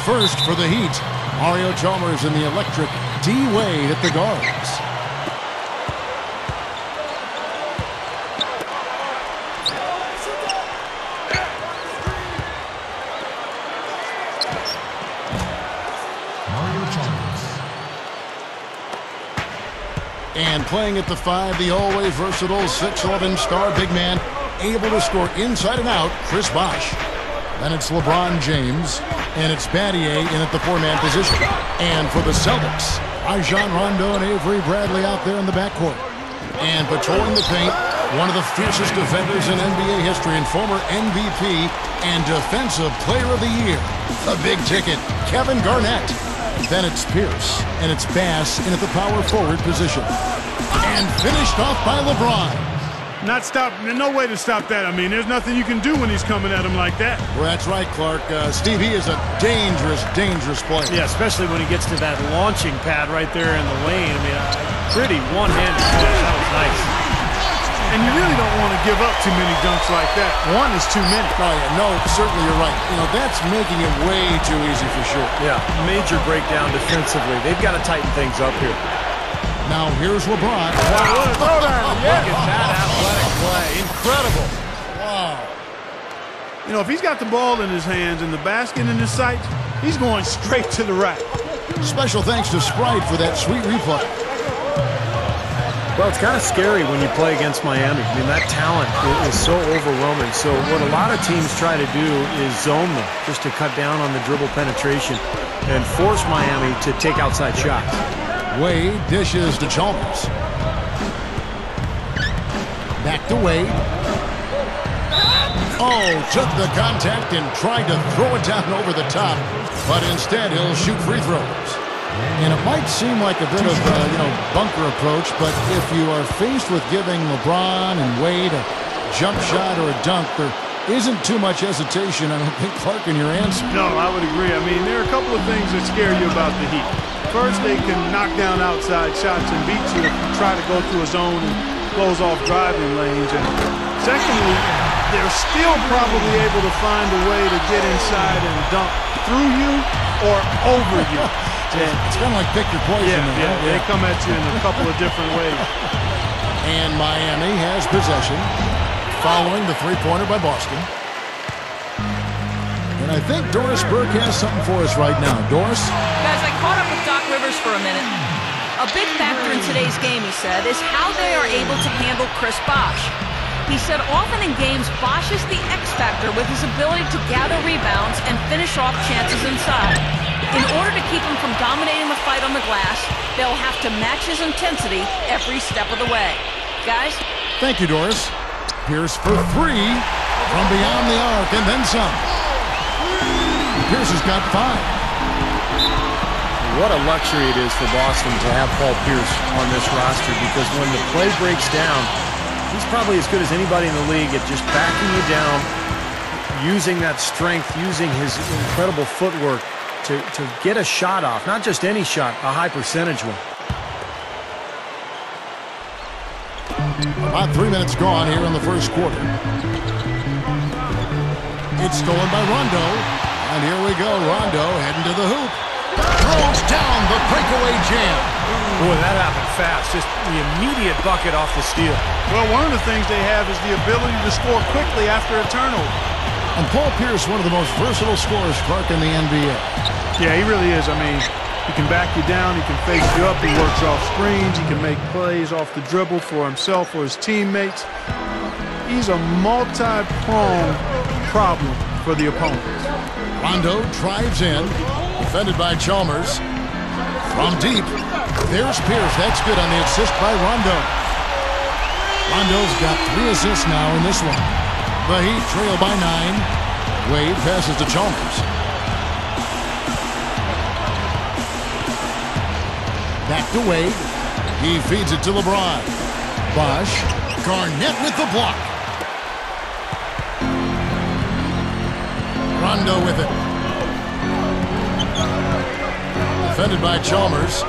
first for the Heat. Mario Chalmers and the electric D-Wade at the guards. And playing at the 5, the always versatile 6'11" star big man, able to score inside and out, Chris Bosh. Then it's LeBron James, and it's Battier in at the 4-man position. And for the Celtics, Rajon Rondo and Avery Bradley out there in the backcourt. And patrolling the paint, one of the fiercest defenders in NBA history and former MVP and Defensive Player of the Year, the big ticket, Kevin Garnett. Then it's Pierce, and it's Bass in at the power forward position. And finished off by LeBron. No way to stop that. I mean, there's nothing you can do when he's coming at him like that. Well, that's right, Clark. Steve, he is a dangerous, dangerous player. Yeah, especially when he gets to that launching pad right there in the lane. I mean, pretty one-handed finish. That was nice. And you really don't want to give up too many dunks like that. One is too many. Oh, yeah, no, certainly you're right. You know, that's making it way too easy for sure. Yeah, major breakdown defensively. They've got to tighten things up here. Now here's LeBron. Wow, what a throwdown. Look at that athletic play. Incredible. Wow. You know, if he's got the ball in his hands and the basket in his sights, he's going straight to the rack. Special thanks to Sprite for that sweet replay. Well, it's kind of scary when you play against Miami. I mean, that talent is so overwhelming. So what a lot of teams try to do is zone them just to cut down on the dribble penetration and force Miami to take outside shots. Wade dishes to Chalmers. Back to Wade. Oh, took the contact and tried to throw it down over the top, but instead he'll shoot free throws. And it might seem like a bit of a, bunker approach, but if you are faced with giving LeBron and Wade a jump shot or a dunk, there isn't too much hesitation, I don't think, Clark, in your answer. No, I would agree. I mean, there are a couple of things that scare you about the Heat. First, they can knock down outside shots and beat you if you try to go through a zone and close off driving lanes. And secondly, they're still probably able to find a way to get inside and dunk through you or over you. It's kind of like pick your poison. Yeah, they come at you in a couple of different ways. And Miami has possession following the three-pointer by Boston. And I think Doris Burke has something for us right now. Doris? Guys, I caught up with Doc Rivers for a minute. A big factor in today's game, he said, is how they are able to handle Chris Bosh. He said often in games, Bosh is the X factor with his ability to gather rebounds and finish off chances inside. In order to keep him from dominating the fight on the glass, they'll have to match his intensity every step of the way. Guys? Thank you, Doris. Pierce for three from beyond the arc and then some. Pierce has got 5. What a luxury it is for Boston to have Paul Pierce on this roster, because when the play breaks down, he's probably as good as anybody in the league at just backing you down, using that strength, using his incredible footwork to get a shot off. Not just any shot, a high percentage one. About 3 minutes gone here in the first quarter. It's stolen by Rondo. And here we go. Rondo heading to the hoop. Throws down the breakaway jam. Boy, that happened fast. Just the immediate bucket off the steal. Well, one of the things they have is the ability to score quickly after a turnover. And Paul Pierce, one of the most versatile scorers, Clark, in the NBA. Yeah, he really is. I mean, he can back you down. He can face you up. He works off screens. He can make plays off the dribble for himself or his teammates. He's a multi-pronged problem for the opponents. Rondo drives in. Defended by Chalmers. From deep. There's Pierce. That's good on the assist by Rondo. Rondo's got 3 assists now in this one. The Heat trail by 9. Wade passes to Chalmers. Back to Wade. He feeds it to LeBron. Bosh. Garnett with the block. Rondo with it. Defended by Chalmers.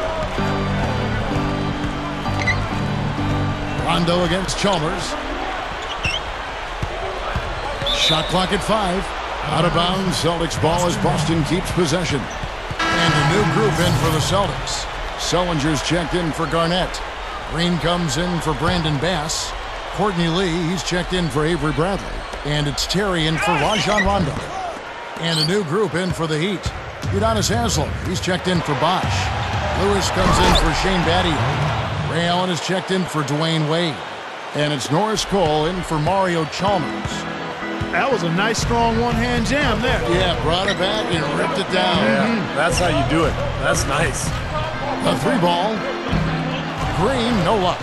Rondo against Chalmers. Shot clock at 5. Out of bounds, Celtics ball as Boston keeps possession. And a new group in for the Celtics. Sellinger's checked in for Garnett. Green comes in for Brandon Bass. Courtney Lee, he's checked in for Avery Bradley. And it's Terry in for Rajon Rondo. And a new group in for the Heat. Udonis Haslem, he's checked in for Bosch. Lewis comes in for Shane Battier. Ray Allen is checked in for Dwayne Wade. And it's Norris Cole in for Mario Chalmers. That was a nice, strong one-hand jam there. Yeah, brought it back and ripped it down. Yeah, that's how you do it. That's nice. A 3-ball. Green, no luck.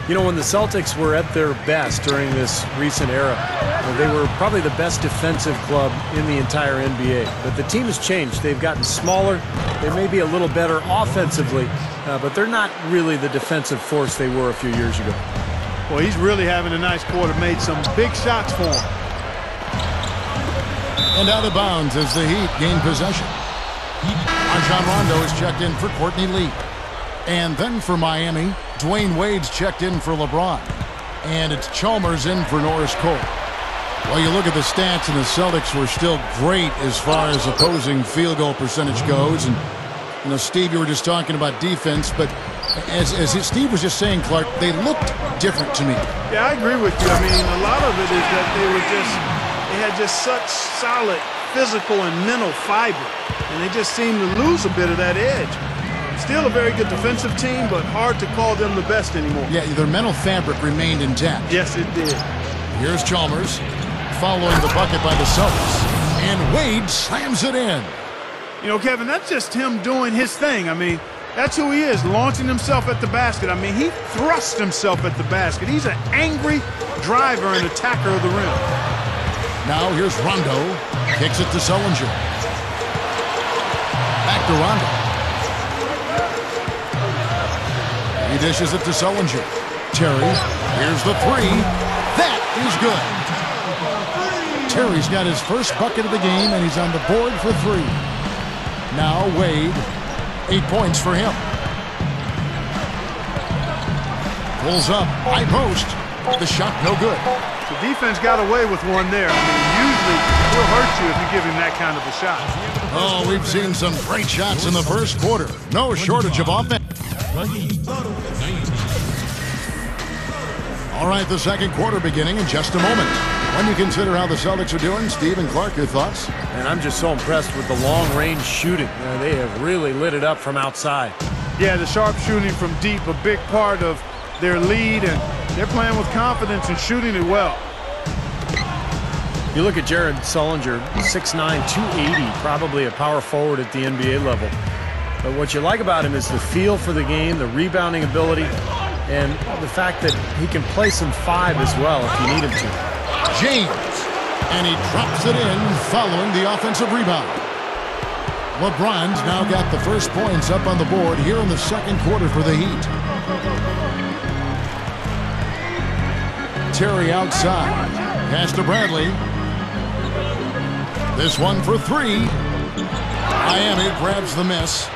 You know, when the Celtics were at their best during this recent era, they were probably the best defensive club in the entire NBA. But the team has changed. They've gotten smaller. They may be a little better offensively, but they're not really the defensive force they were a few years ago. Well, he's really having a nice quarter. Made some big shots for him. And out of bounds as the Heat gain possession. Rajon Rondo is checked in for Courtney Lee. And then for Miami, Dwayne Wade's checked in for LeBron. And it's Chalmers in for Norris Cole. Well, you look at the stats, and the Celtics were still great as far as opposing field goal percentage goes. And, you know, Steve, you were just talking about defense, but as Steve was just saying, Clark, they looked different to me. Yeah, I agree with you. I mean, a lot of it is that they had just such solid physical and mental fiber, and they just seemed to lose a bit of that edge. Still a very good defensive team, but hard to call them the best anymore. Yeah, their mental fabric remained intact. Yes, it did. Here's Chalmers following the bucket by the Celtics, and Wade slams it in. You know, Kevin, that's just him doing his thing. I mean, that's who he is, launching himself at the basket. I mean, he thrusts himself at the basket. He's an angry driver and attacker of the rim. Now here's Rondo. Kicks it to Sellinger. Back to Rondo. He dishes it to Sellinger. Terry, here's the three. That is good. Terry's got his first bucket of the game, and he's on the board for three. Now Wade, 8 points for him. Pulls up, high post. The shot no good. The defense got away with one there. I mean, usually he'll hurt you if you give him that kind of a shot. Oh, we've seen some great shots in the first quarter. No shortage of offense. All right, the second quarter beginning in just a moment. When you consider how the Celtics are doing, Steve and Clark, your thoughts? And I'm just so impressed with the long-range shooting. They have really lit it up from outside. Yeah, the sharp shooting from deep, a big part of their lead, and they're playing with confidence and shooting it well. You look at Jared Sullinger, 6'9", 280, probably a power forward at the NBA level. But what you like about him is the feel for the game, the rebounding ability, and the fact that he can play some five as well if you need him to. James, and he drops it in following the offensive rebound. LeBron's now got the first points up on the board here in the second quarter for the Heat. Terry outside. Pass to Bradley. This one for three. Miami grabs the miss.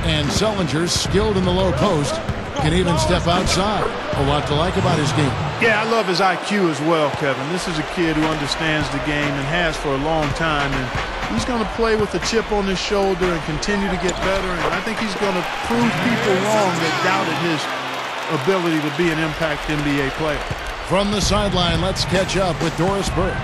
And Sellinger's skilled in the low post. Can even step outside. A lot to like about his game. Yeah, I love his IQ as well, Kevin. This is a kid who understands the game and has for a long time. And he's going to play with a chip on his shoulder and continue to get better. And I think he's going to prove people wrong that doubted his ability to be an impact NBA player. From the sideline, let's catch up with Doris Burke.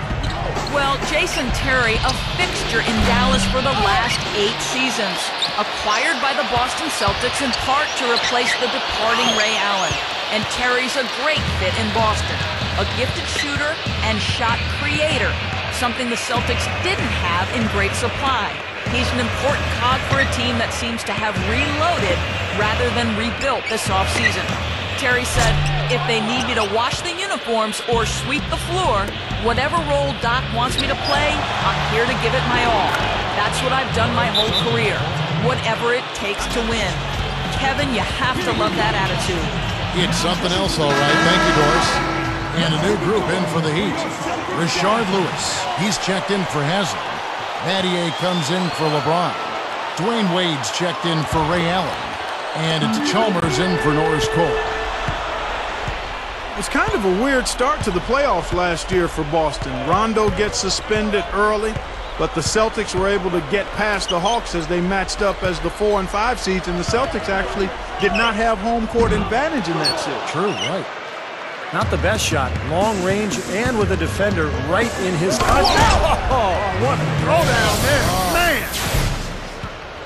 Well, Jason Terry, a fixture in Dallas for the last 8 seasons. Acquired by the Boston Celtics in part to replace the departing Ray Allen. And Terry's a great fit in Boston. A gifted shooter and shot creator. Something the Celtics didn't have in great supply. He's an important cog for a team that seems to have reloaded rather than rebuilt this offseason. Terry said, if they need me to wash the uniforms or sweep the floor, whatever role Doc wants me to play, I'm here to give it my all. That's what I've done my whole career. Whatever it takes to win. Kevin, you have to love that attitude. It's something else, all right. Thank you, Doris. And a new group in for the Heat. Rashard Lewis. He's checked in for Haslem. Battier comes in for LeBron. Dwayne Wade's checked in for Ray Allen. And it's Chalmers in for Norris Cole. was kind of a weird start to the playoffs last year for Boston. Rondo gets suspended early, but the Celtics were able to get past the Hawks as they matched up as the 4 and 5 seeds, and the Celtics actually did not have home court advantage in that series. True, right. Not the best shot. Long range and with a defender right in his contact. Oh, what a throwdown there. Man!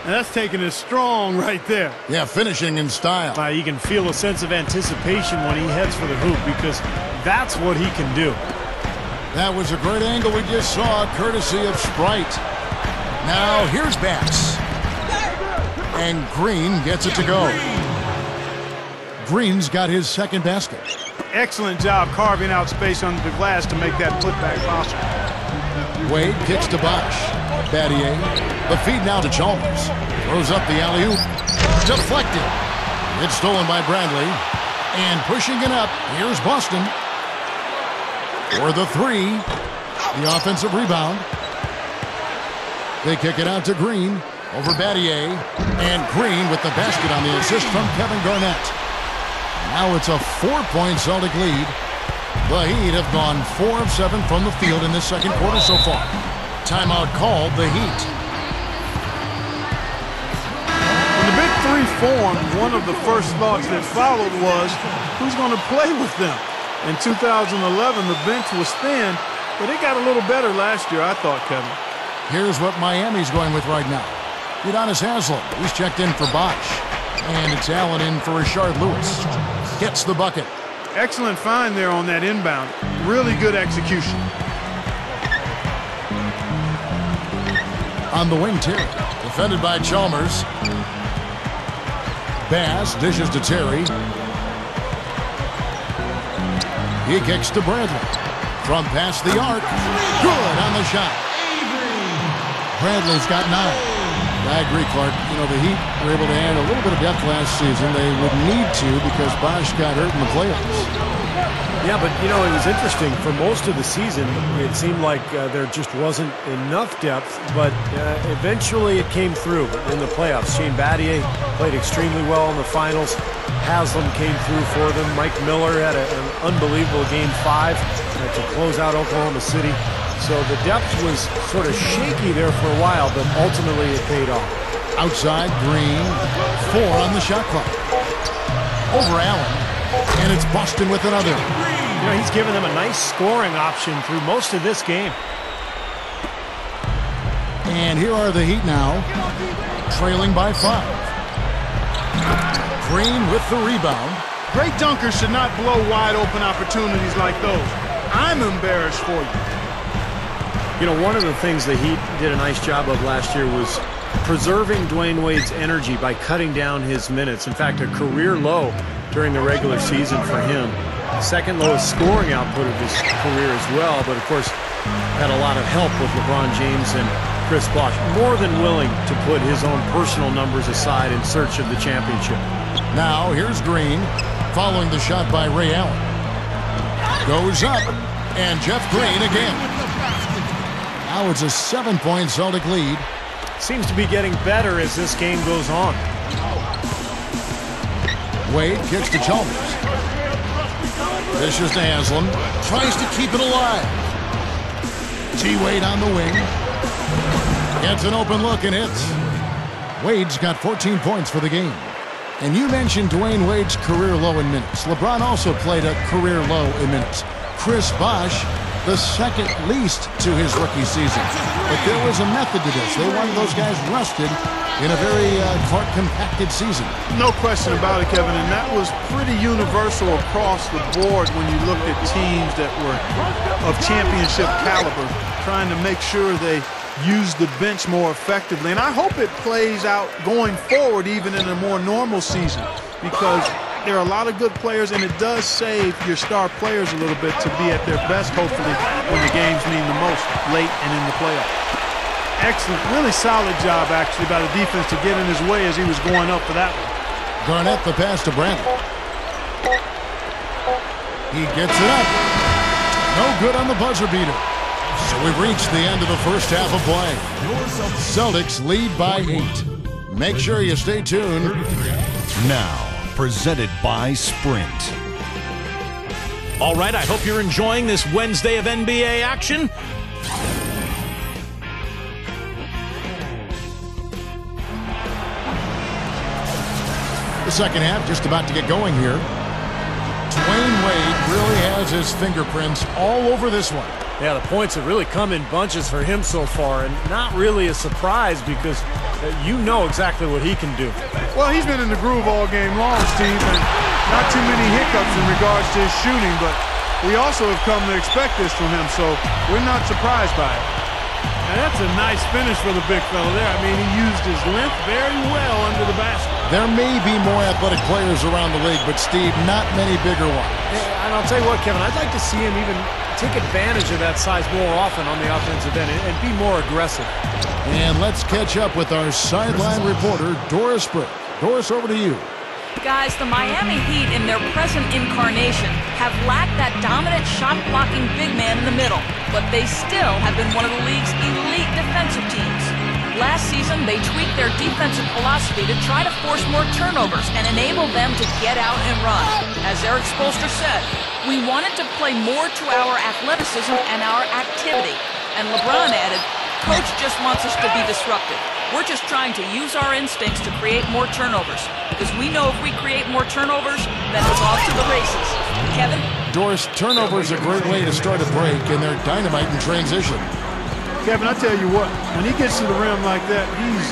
And that's taking it strong right there. Yeah, finishing in style. You can feel a sense of anticipation when he heads for the hoop because that's what he can do. That was a great angle we just saw, courtesy of Sprite. Now, here's Bass. And Green gets it to go. Green's got his second basket. Excellent job carving out space under the glass to make that putback possible. Wade kicks to Bosh. Battier. The feed now to Chalmers. Throws up the alley-oop. Deflected. It's stolen by Bradley. And pushing it up, here's Boston. For the three. The offensive rebound. They kick it out to Green. Over Battier. And Green with the basket on the assist from Kevin Garnett. Now it's a 4-point Celtic lead. The Heat have gone 4 of 7 from the field in this second quarter so far. Timeout called the Heat. When the Big Three formed, one of the first thoughts that followed was, who's going to play with them? In 2011, the bench was thin, but it got a little better last year, I thought, Kevin. Here's what Miami's going with right now. Udonis Haslem, he's checked in for Bosh. And it's Allen in for Rashard Lewis. Gets the bucket. Excellent find there on that inbound. Really good execution. On the wing, Terry. Defended by Chalmers. Bass dishes to Terry. He kicks to Bradley. From past the arc. Good on the shot. Bradley's got 9. I agree, Clark. You know, the Heat were able to add a little bit of depth last season. They would need to because Bosh got hurt in the playoffs. Yeah, but, you know, it was interesting. For most of the season, it seemed like there just wasn't enough depth, but eventually it came through in the playoffs. Shane Battier played extremely well in the finals. Haslem came through for them. Mike Miller had an unbelievable Game 5 to cloze out Oklahoma City. So the depth was sort of shaky there for a while, but ultimately it paid off. Outside, Green. 4 on the shot clock. Over Allen. And it's Boston with another. You know, he's given them a nice scoring option through most of this game. And here are the Heat now, trailing by 5. Green with the rebound. Great dunkers should not blow wide open opportunities like those. I'm embarrassed for you. You know, one of the things the Heat did a nice job of last year was preserving Dwayne Wade's energy by cutting down his minutes. In fact, a career low during the regular season for him. Second lowest scoring output of his career as well, but of course had a lot of help with LeBron James and Chris Bosh. More than willing to put his own personal numbers aside in search of the championship. Now here's Green, following the shot by Ray Allen. Goes up, and Jeff Green again. Now it's a 7-point Celtic lead. Seems to be getting better as this game goes on. Wade kicks to Chalmers. Dishes to Haslem. Tries to keep it alive. T-Wade on the wing. Gets an open look and hits. Wade's got 14 points for the game. And you mentioned Dwayne Wade's career low in minutes. LeBron also played a career low in minutes. Chris Bosh, the second least to his rookie season. But there was a method to this. They wanted those guys rested in a very compacted season. No question about it, Kevin, and that was pretty universal across the board when you looked at teams that were of championship caliber, trying to make sure they use the bench more effectively. And I hope it plays out going forward, even in a more normal season, because there are a lot of good players, and it does save your star players a little bit to be at their best, hopefully, when the games mean the most, late and in the playoffs. Excellent, really solid job, actually, by the defense to get in his way as he was going up for that one. Garnett the pass to Brandon. He gets it up. No good on the buzzer beater. So we've reached the end of the first half of play. Celtics lead by 8. Make sure you stay tuned. Now, presented by Sprint. All right, I hope you're enjoying this Wednesday of NBA action. The second half just about to get going here. Dwayne Wade really has his fingerprints all over this one. Yeah, the points have really come in bunches for him so far, and not really a surprise because you know exactly what he can do. Well, he's been in the groove all game long, Steve, and not too many hiccups in regards to his shooting, but we also have come to expect this from him, so we're not surprised by it. Now, that's a nice finish for the big fella there. I mean, he used his length very well under the basket. There may be more athletic players around the league, but, Steve, not many bigger ones. And I'll tell you what, Kevin, I'd like to see him even take advantage of that size more often on the offensive end and be more aggressive. And let's catch up with our sideline reporter, Doris Burke. Doris, over to you. Guys, the Miami Heat in their present incarnation have lacked that dominant shot-blocking big man in the middle, but they still have been one of the league's elite defensive teams. Last season, they tweaked their defensive philosophy to try to force more turnovers and enable them to get out and run. As Eric Spoelstra said, we wanted to play more to our athleticism and our activity. And LeBron added, Coach just wants us to be disruptive. We're just trying to use our instincts to create more turnovers, because we know if we create more turnovers, then it's off to the races. Kevin? Doris, turnovers are a great way to start a break, and they're dynamite in transition. Kevin, I tell you what, when he gets to the rim like that, he's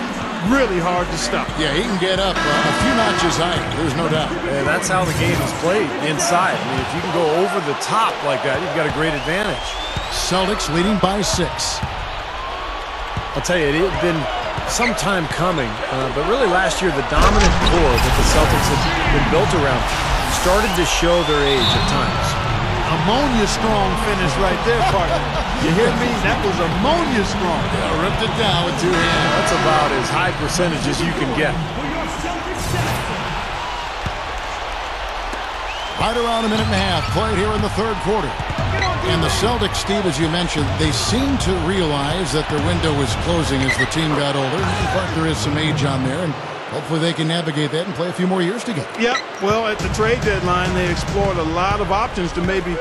really hard to stop. Yeah, he can get up a few notches higher, there's no doubt. And that's how the game is played, inside. I mean, if you can go over the top like that, you've got a great advantage. Celtics leading by 6. I'll tell you, it had been some time coming, but really last year, the dominant core that the Celtics had been built around started to show their age at times. Ammonia-strong finish right there, partner. You hear me? That was ammonia-strong. Yeah, ripped it down with 2 hands. That's about as high percentage as you can get. Right around a minute and a half played here in the third quarter. And the Celtics, Steve, as you mentioned, they seem to realize that their window is closing as the team got older. In fact, there is some age on there, and hopefully they can navigate that and play a few more years together. Yep. Well, at the trade deadline, they explored a lot of options to maybe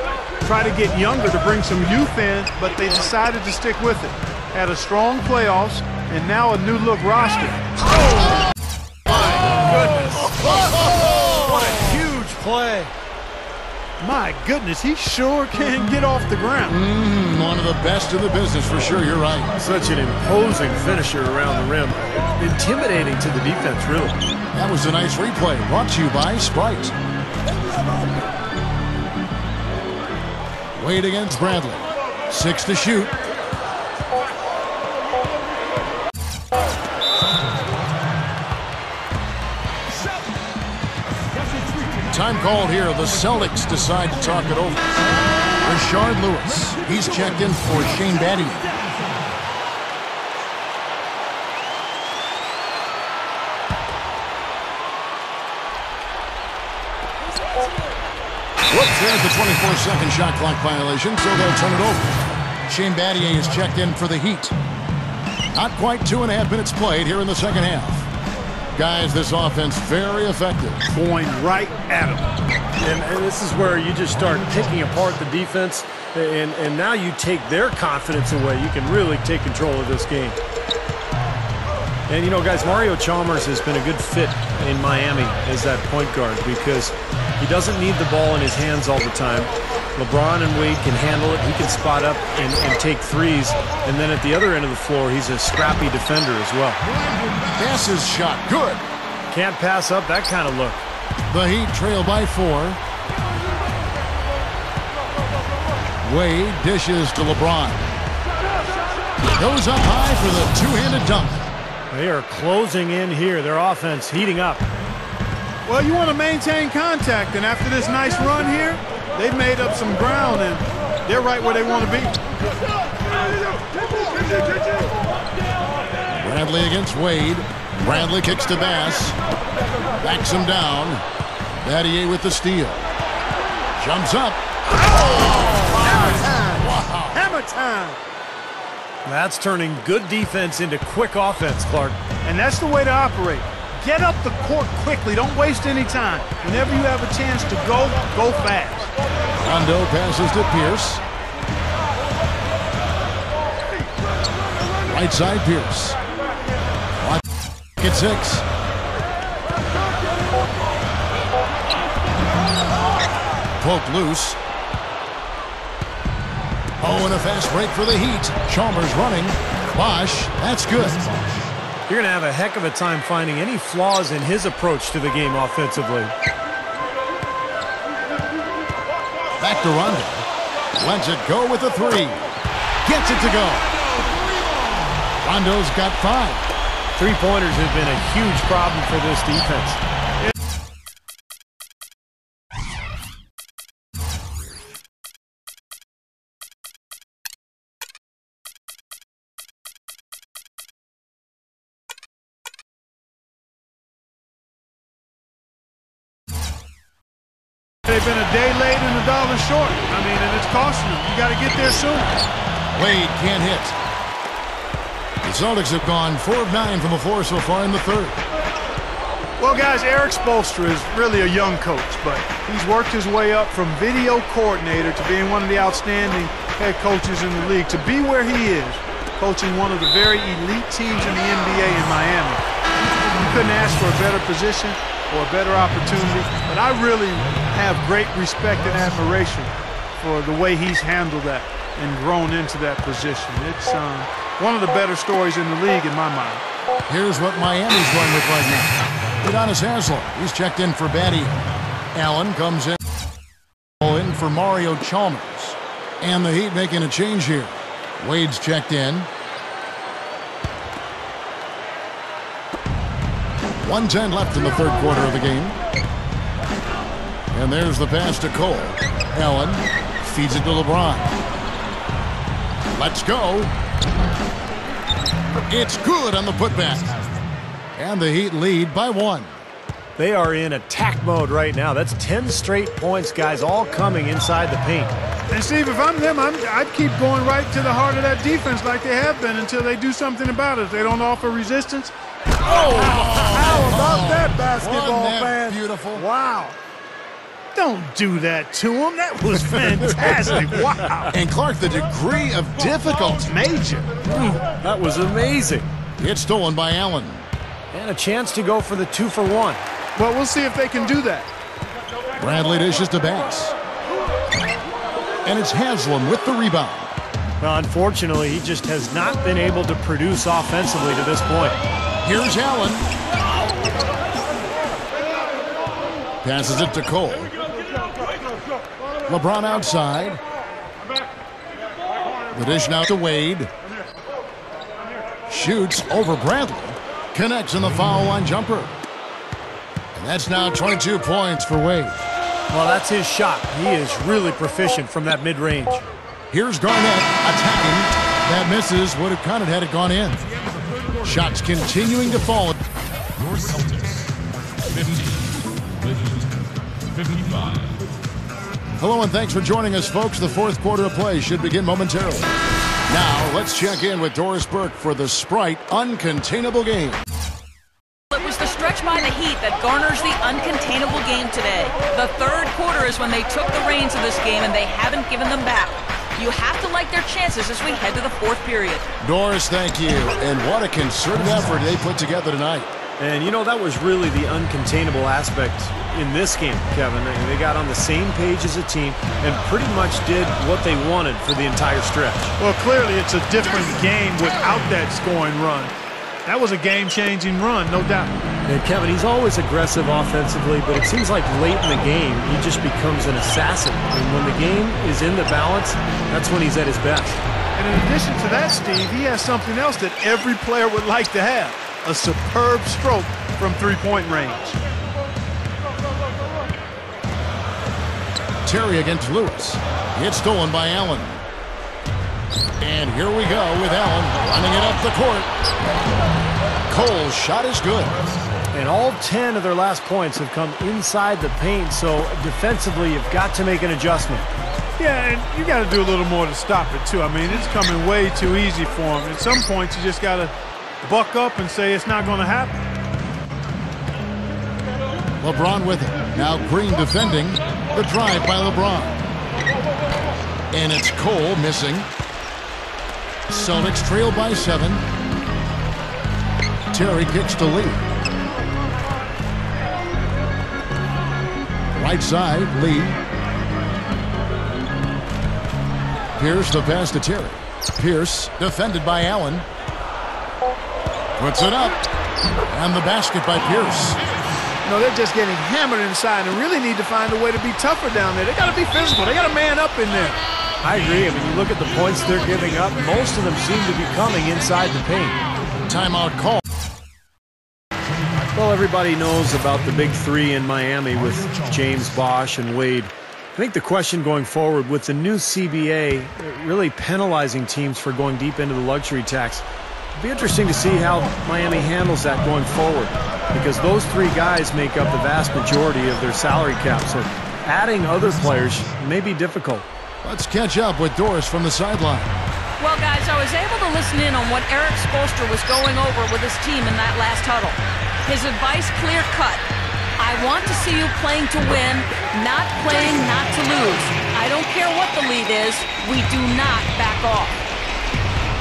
try to get younger to bring some youth in, but they decided to stick with it. Had a strong playoffs, and now a new-look roster. Oh, my goodness. What a huge play. My goodness, he sure can get off the ground. One of the best in the business, for sure. You're right. Such an imposing finisher around the rim. Intimidating to the defense, really. That was a nice replay. Brought to you by Sprite. Wade against Bradley. 6 to shoot. Time called here. The Celtics decide to talk it over. Rashard Lewis. He's checked in for Shane Battier. Whoops, there's the 24-second shot clock violation, so they'll turn it over. Shane Battier is checked in for the Heat. Not quite 2.5 minutes played here in the second half. Guys, this offense very effective. Going right at him. And this is where you just start picking apart the defense, and now you take their confidence away. You can really take control of this game. And, you know, guys, Mario Chalmers has been a good fit in Miami as that point guard because he doesn't need the ball in his hands all the time. LeBron and Wade can handle it. He can spot up and take threes. And then at the other end of the floor, he's a scrappy defender as well. Passes shot. Good. Can't pass up that kind of look. The Heat trail by 4. Wade dishes to LeBron. Goes up high for the two-handed dunk. They are closing in here. Their offense heating up. Well, you want to maintain contact, and after this nice run here, they've made up some ground, and they're right where they want to be. Bradley against Wade. Bradley kicks to Bass. Backs him down. Battier with the steal. Jumps up. Oh, hammer time. Wow. Hammer time. That's turning good defense into quick offense, Clark. And that's the way to operate. Get up the court quickly. Don't waste any time. Whenever you have a chance to go, go fast. Rondo passes to Pierce. Right side, Pierce. At 6. Poked loose. Oh, and a fast break for the Heat. Chalmers running. Bosch, that's good. You're going to have a heck of a time finding any flaws in his approach to the game offensively. Back to Rondo. Lets it go with a 3. Gets it to go. Rondo's got 5. Three-pointers have been a huge problem for this defense. They've been a day late and $1 short. I mean, and it's costing them. You got to get there soon. Wade can't hit. The Celtics have gone 4 of 9 from the floor so far in the third. Well, guys, Eric Spoelstra is really a young coach, but he's worked his way up from video coordinator to being one of the outstanding head coaches in the league. To be where he is, coaching one of the very elite teams in the NBA in Miami. You couldn't ask for a better position or a better opportunity, but I really have great respect and admiration for the way he's handled that and grown into that position. It's one of the better stories in the league in my mind. Here's what Miami's going with right now. Udonis Haslem, he's checked in for Batty. Allen comes in for Mario Chalmers. And the Heat making a change here. Wade's checked in. 1:10 left in the third quarter of the game. And there's the pass to Cole. Allen feeds it to LeBron. Let's go. It's good on the putback. And the Heat lead by 1. They are in attack mode right now. That's 10 straight points, guys, all coming inside the paint. And Steve, if I'm them, I'd keep going right to the heart of that defense like they have been until they do something about it. If they don't offer resistance. Oh, how about that, basketball fans? Beautiful. Wow. Don't do that to him. That was fantastic. Wow. And Clark, the degree of difficulty. Major. That was amazing. It's stolen by Allen. And a chance to go for the 2-for-1. Well, we'll see if they can do that. Bradley dishes to Bass. And it's Haslem with the rebound. Well, unfortunately, he just has not been able to produce offensively to this point. Here's Allen. Passes it to Cole. LeBron outside. The dish now to Wade. Shoots over Bradley. Connects in the foul line jumper. And that's now 22 points for Wade. Well, that's his shot. He is really proficient from that mid-range. Here's Garnett attacking. That misses. Would have counted had it gone in. Shots continuing to fall. Your Celtics, 55. Hello and thanks for joining us, folks. The fourth quarter of play should begin momentarily. Now, let's check in with Doris Burke for the Sprite Uncontainable Game. It was the stretch by the Heat that garners the uncontainable game today. The third quarter is when they took the reins of this game and they haven't given them back. You have to like their chances as we head to the fourth period. Doris, thank you. And what a concerted effort they put together tonight. And, you know, that was really the uncontainable aspect in this game, Kevin. They got on the same page as a team and pretty much did what they wanted for the entire stretch. Well, clearly it's a different game without that scoring run. That was a game-changing run, no doubt. And Kevin, he's always aggressive offensively, but it seems like late in the game, he just becomes an assassin. And when the game is in the balance, that's when he's at his best. And in addition to that, Steve, he has something else that every player would like to have. A superb stroke from three-point range. Terry against Lewis. It's stolen by Allen. And here we go with Allen running it up the court. Cole's shot is good. And all 10 of their last points have come inside the paint, so defensively you've got to make an adjustment. Yeah, and you got to do a little more to stop it, too. I mean, it's coming way too easy for him. At some points, you just got to buck up and say it's not going to happen. LeBron with it. Now Green defending. The drive by LeBron. And it's Cole missing. Celtics trail by 7. Terry kicks to Lee. Right side, Lee. Pierce the pass to Terry. Pierce defended by Allen. Puts it up. And the basket by Pierce. No, they're just getting hammered inside and really need to find a way to be tougher down there. They got to be physical. They got to man up in there. I agree. I mean, you look at the points they're giving up, most of them seem to be coming inside the paint. Timeout call. Well, everybody knows about the big three in Miami with James, Bosh, and Wade. I think the question going forward with the new CBA really penalizing teams for going deep into the luxury tax, it'll be interesting to see how Miami handles that going forward, because those three guys make up the vast majority of their salary cap, so adding other players may be difficult. Let's catch up with Doris from the sideline. Well, guys, I was able to listen in on what Eric Spoelstra was going over with his team in that last huddle. His advice clear-cut. I want to see you playing to win, not playing not to lose. I don't care what the lead is. We do not back off.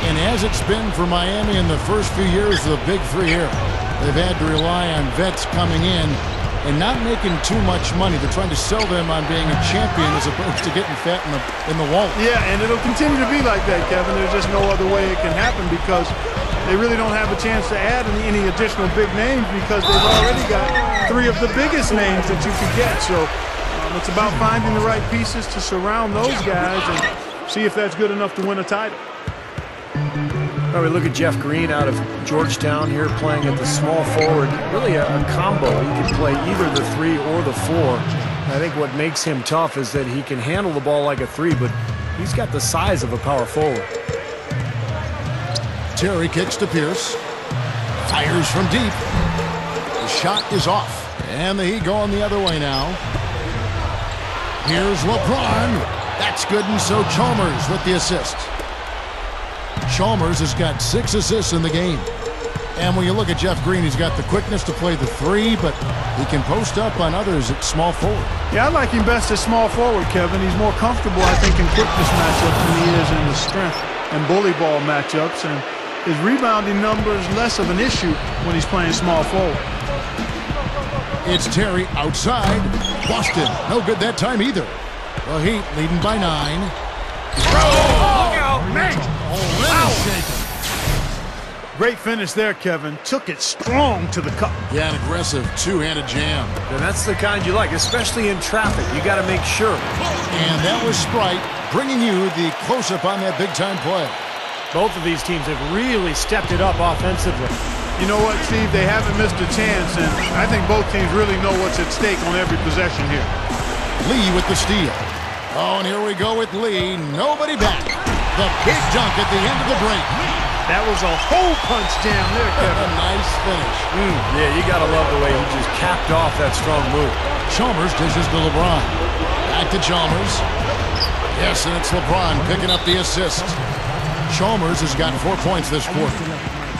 And as it's been for Miami in the first few years of the Big Three era, they've had to rely on vets coming in and not making too much money. They're trying to sell them on being a champion as opposed to getting fat in the wallet. Yeah, and it'll continue to be like that, Kevin. There's just no other way it can happen because they really don't have a chance to add any additional big names because they've already got three of the biggest names that you could get. So it's about finding the right pieces to surround those guys and see if that's good enough to win a title. Well, we look at Jeff Green out of Georgetown here playing at the small forward. Really a combo. He can play either the 3 or the 4. I think what makes him tough is that he can handle the ball like a 3, but he's got the size of a power forward. Terry kicks to Pierce. Fires from deep. The shot is off. And the Heat going the other way now. Here's LeBron. That's good, and so Chalmers with the assist. Chalmers has got 6 assists in the game. And when you look at Jeff Green, he's got the quickness to play the 3, but he can post up on others at small forward. Yeah, I like him best at small forward, Kevin. He's more comfortable, I think, in quickness matchups than he is in the strength and bully ball matchups. And his rebounding numbers less of an issue when he's playing small forward. It's Terry outside. Boston, no good that time either. The Heat leading by 9. Look out, man! Shaking. Great finish there, Kevin. Took it strong to the cup. Yeah, an aggressive two-handed jam. And that's the kind you like, especially in traffic. You got to make sure. And that was Sprite bringing you the close-up on that big-time play. Both of these teams have really stepped it up offensively. You know what, Steve? They haven't missed a chance, and I think both teams really know what's at stake on every possession here. Lee with the steal. Oh, and here we go with Lee. Nobody back. The big dunk at the end of the break. That was a hole punch jam there, Kevin. A nice finish. Yeah, you got to love the way he just capped off that strong move. Chalmers dishes to LeBron. Back to Chalmers. Yes, and it's LeBron picking up the assist. Chalmers has got 4 points this quarter.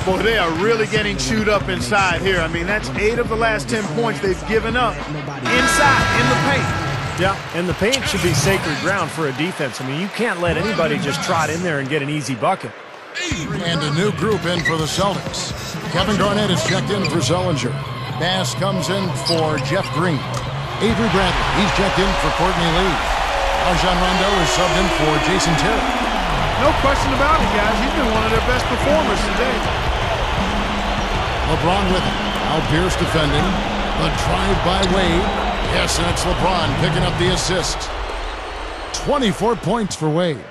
Boy, they are really getting chewed up inside here. I mean, that's 8 of the last 10 points they've given up inside, in the paint. Yeah, and the paint should be sacred ground for a defense. I mean, you can't let anybody just trot in there and get an easy bucket. And a new group in for the Celtics. Kevin Garnett is checked in for Zellinger. Bass comes in for Jeff Green. Avery Bradley, he's checked in for Courtney Lee. Rajon Rondo is subbed in for Jason Terry. No question about it, guys. He's been one of their best performers today. LeBron with it. Al Pierce defending. The drive by Wade. Yes, and it's LeBron picking up the assist. 24 points for Wade.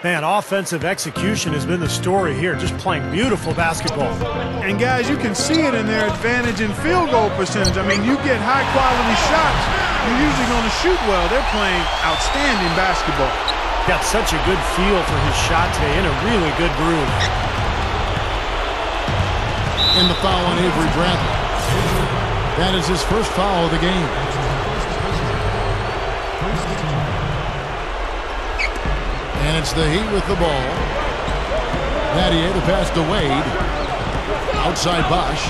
Man, offensive execution has been the story here. Just playing beautiful basketball. And guys, you can see it in their advantage in field goal percentage. I mean, you get high-quality shots, you're usually going to shoot well. They're playing outstanding basketball. Got such a good feel for his shot today, in a really good groove. In the foul on Avery Bradley. That is his first foul of the game. And it's the Heat with the ball. Nattier, the pass to Wade. Outside Bosh.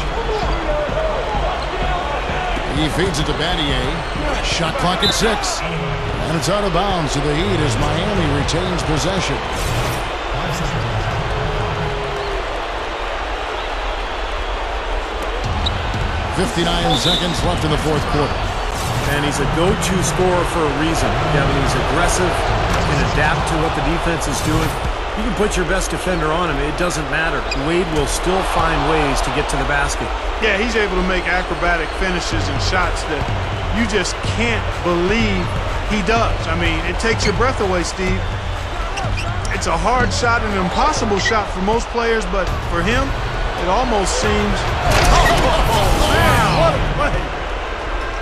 He feeds it to Battier. Shot clock at 6. And it's out of bounds to the Heat as Miami retains possession. 5 seconds. 59 seconds left in the fourth quarter. And he's a go-to scorer for a reason. Kevin, he's aggressive, can adapt to what the defense is doing. You can put your best defender on him. It doesn't matter. Wade will still find ways to get to the basket. Yeah, he's able to make acrobatic finishes and shots that you just can't believe he does. I mean, it takes your breath away, Steve. It's a hard shot, an impossible shot for most players, but for him, it almost seems... Man, what a play.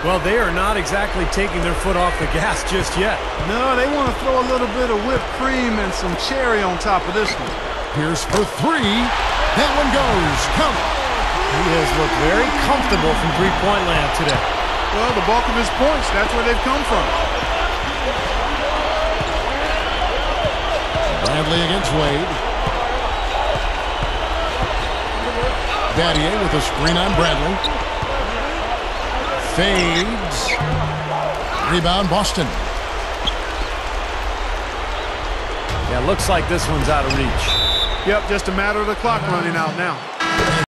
Well, they are not exactly taking their foot off the gas just yet. No, they want to throw a little bit of whipped cream and some cherry on top of this one. Pierce for 3. That one goes. Count it. He has looked very comfortable from three-point land today. Well, the bulk of his points, that's where they've come from. Bradley against Wade. Battier with a screen on Bradley. Fades. Rebound, Boston. Yeah, looks like this one's out of reach. Yep, just a matter of the clock running out now.